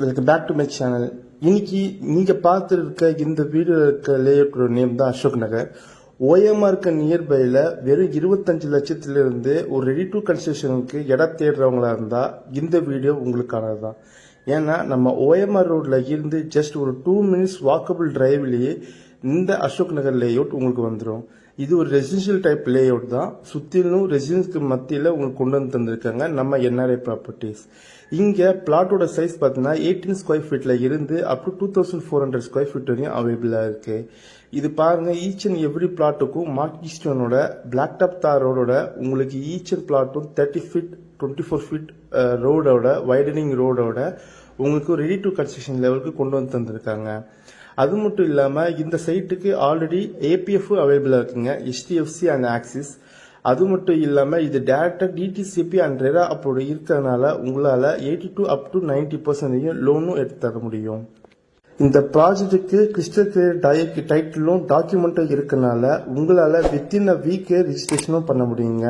Welcome back to my channel. இன்னைக்கு நீங்க பார்த்துருக்க இந்த வீடியோ இருக்க லேஅவுட்டோட நேம் தான் அசோக் நகர். ஓஎம்ஆர் இருக்க நியர்பைல வெறும் 25 லட்சத்திலிருந்து ஒரு ரெடி டு கன்ஸ்ட்ரக்ஷனுக்கு இடம் தேடுறவங்களா இருந்தா இந்த வீடியோ உங்களுக்கானது தான். ஏன்னா நம்ம ஓஎம்ஆர் ரோட்ல இருந்து ஜஸ்ட் ஒரு 2 minutes வாக்கபிள் டிரைவ்லயே இந்த அசோக் நகர் லேஅவுட் உங்களுக்கு வந்துடும். இது ஒரு ரெசிடென்ஷியல் டைப் லேஅவுட் தான். சுத்திலும் ரெசிடென்ஸ்க்கு மத்தியில உங்களுக்கு கொண்டு வந்து தந்திருக்காங்க நம்ம என்ஆர்ஐ ப்ராப்பர்ட்டிஸ். இங்க பிளாட்டோட சைஸ் பார்த்தீங்கன்னா 18 ஸ்கொயர் ஃபீட்ல இருந்து அப் டு 2400 ஸ்கொயர் ஃபீட் வரையும் அவைலபிளா இருக்கு. இது பாருங்க, ஈச் அண்ட் எவ்ரி பிளாட்டுக்கும் மார்க்கி ஸ்டோனோட பிளாக் டாப் தார் ரோடோட உங்களுக்கு ஈச் அண்ட் பிளாட்டும் 30 ஃபீட் 24 ஃபீட் ரோடோட வைடனிங் ரோடோட உங்களுக்கு ரெடி டு கன்ஸ்ட்ரக்ஷன் லெவலுக்கு கொண்டு வந்து தந்திருக்காங்க. அது மட்டும் இல்லாம இந்த சைட்டுக்கு ஆல்ரெடி ஏபிஎஃப் அவைலபிளா இருக்குங்க, HDFC அண்ட் ஆக்சிஸ். அது மட்டும் இல்லாம இது டைரக்டா டிடிசிபி அண்ட் ரெரா அப்போட இருக்கிறதுனால உங்களால 82 up to 90% லோனும் எடுத்து தர முடியும். இந்த ப்ராஜெக்டுக்கு கிறிஸ்டல் கிளியர் டைட்டிலும் டாக்குமெண்ட்டும் இருக்கனால உங்களால வித்தின் அ வீக் ரெஜிஸ்ட்ரேஷனும் பண்ண முடியுங்க.